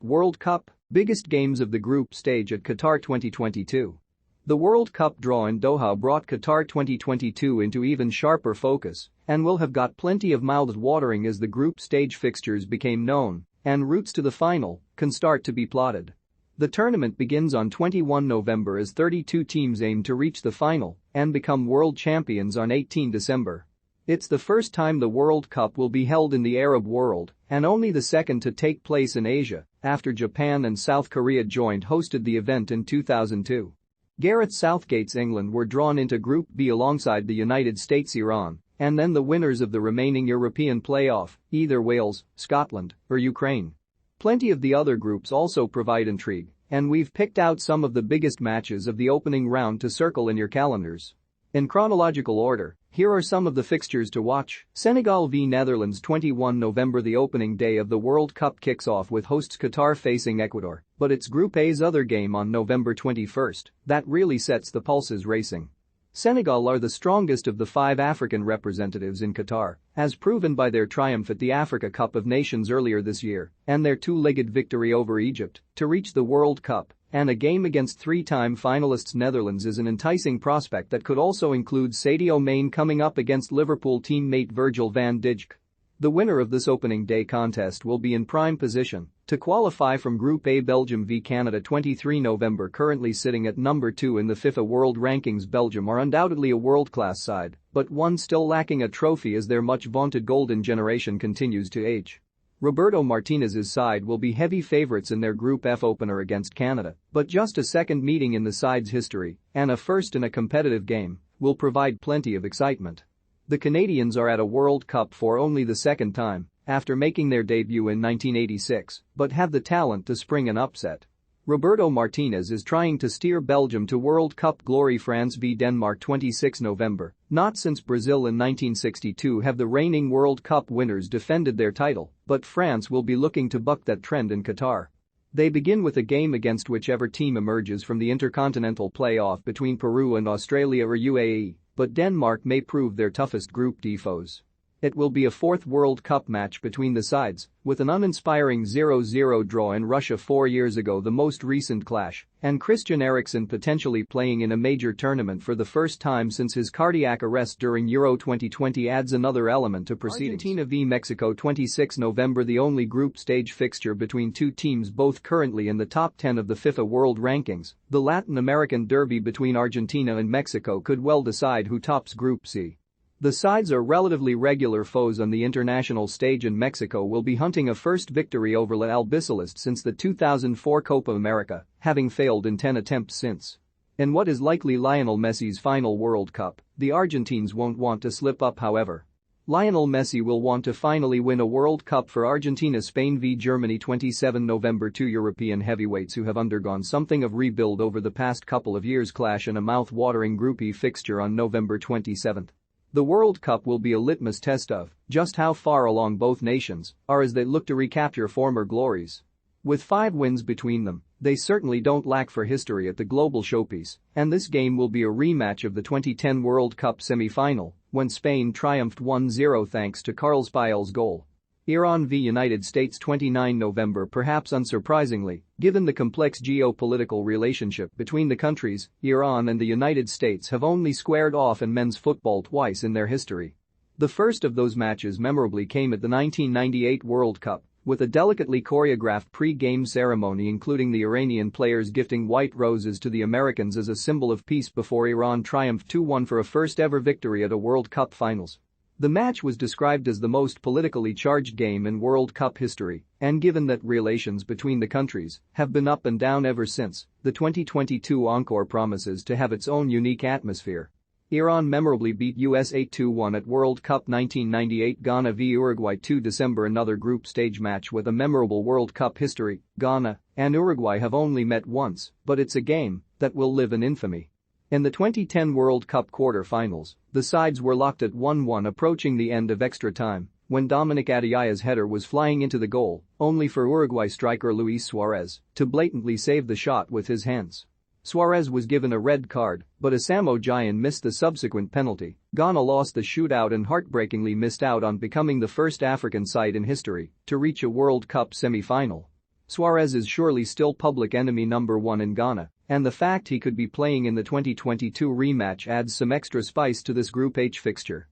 World Cup, biggest games of the group stage at Qatar 2022. The World Cup draw in Doha brought Qatar 2022 into even sharper focus and will have got plenty of mouths watering as the group stage fixtures became known and routes to the final can start to be plotted. The tournament begins on 21 November as 32 teams aim to reach the final and become world champions on 18 December. It's the first time the World Cup will be held in the Arab world and only the second to take place in Asia after Japan and South Korea joint hosted the event in 2002. Gareth Southgate's England were drawn into Group B alongside the United States, Iran, and then the winners of the remaining European playoff, either Wales, Scotland, or Ukraine. Plenty of the other groups also provide intrigue, and we've picked out some of the biggest matches of the opening round to circle in your calendars. In chronological order, here are some of the fixtures to watch. Senegal v Netherlands 21 November. The opening day of the World Cup kicks off with hosts Qatar facing Ecuador, but it's Group A's other game on November 21 that really sets the pulses racing. Senegal are the strongest of the 5 African representatives in Qatar, as proven by their triumph at the Africa Cup of Nations earlier this year and their two-legged victory over Egypt to reach the World Cup, and a game against 3-time finalists Netherlands is an enticing prospect that could also include Sadio Mane coming up against Liverpool teammate Virgil van Dijk. The winner of this opening day contest will be in prime position to qualify from Group A. Belgium v Canada 23 November. Currently sitting at number 2 in the FIFA World Rankings, Belgium are undoubtedly a world-class side, but one still lacking a trophy as their much-vaunted golden generation continues to age. Roberto Martinez's side will be heavy favourites in their Group F opener against Canada, but just a second meeting in the side's history and a first in a competitive game will provide plenty of excitement. The Canadians are at a World Cup for only the second time after making their debut in 1986, but have the talent to spring an upset. Roberto Martinez is trying to steer Belgium to World Cup glory. France v Denmark 26 November. Not since Brazil in 1962 have the reigning World Cup winners defended their title, but France will be looking to buck that trend in Qatar. They begin with a game against whichever team emerges from the intercontinental playoff between Peru and Australia or UAE, but Denmark may prove their toughest Group D foes. It will be a 4th World Cup match between the sides, with an uninspiring 0-0 draw in Russia 4 years ago the most recent clash, and Christian Eriksen potentially playing in a major tournament for the first time since his cardiac arrest during Euro 2020 adds another element to proceedings. Argentina v Mexico 26 November. The only group stage fixture between two teams both currently in the top 10 of the FIFA World Rankings, the Latin American derby between Argentina and Mexico could well decide who tops Group C. The sides are relatively regular foes on the international stage, and Mexico will be hunting a first victory over La Albiceleste since the 2004 Copa America, having failed in 10 attempts since. In what is likely Lionel Messi's final World Cup, the Argentines won't want to slip up, however. Lionel Messi will want to finally win a World Cup for Argentina. Spain v Germany 27 November. Two European heavyweights who have undergone something of rebuild over the past couple of years clash in a mouth-watering Group E fixture on November 27. The World Cup will be a litmus test of just how far along both nations are as they look to recapture former glories. With 5 wins between them, they certainly don't lack for history at the global showpiece, and this game will be a rematch of the 2010 World Cup semi-final when Spain triumphed 1-0 thanks to Carles Puyol's goal. Iran v United States 29 November. Perhaps unsurprisingly, given the complex geopolitical relationship between the countries, Iran and the United States have only squared off in men's football twice in their history. The first of those matches memorably came at the 1998 World Cup, with a delicately choreographed pre-game ceremony including the Iranian players gifting white roses to the Americans as a symbol of peace before Iran triumphed 2-1 for a first-ever victory at a World Cup finals. The match was described as the most politically charged game in World Cup history, and given that relations between the countries have been up and down ever since, the 2022 encore promises to have its own unique atmosphere. Iran memorably beat USA 2-1 at World Cup 1998. Ghana v Uruguay 2 December. Another group stage match with a memorable World Cup history. Ghana and Uruguay have only met once, but it's a game that will live in infamy. In the 2010 World Cup quarter-finals, the sides were locked at 1-1 approaching the end of extra time when Dominic Adiaya's header was flying into the goal, only for Uruguay striker Luis Suarez to blatantly save the shot with his hands. Suarez was given a red card, but Asamoah Gyan missed the subsequent penalty. Ghana lost the shootout and heartbreakingly missed out on becoming the first African side in history to reach a World Cup semi-final. Suarez is surely still public enemy number one in Ghana, and the fact he could be playing in the 2022 rematch adds some extra spice to this Group H fixture.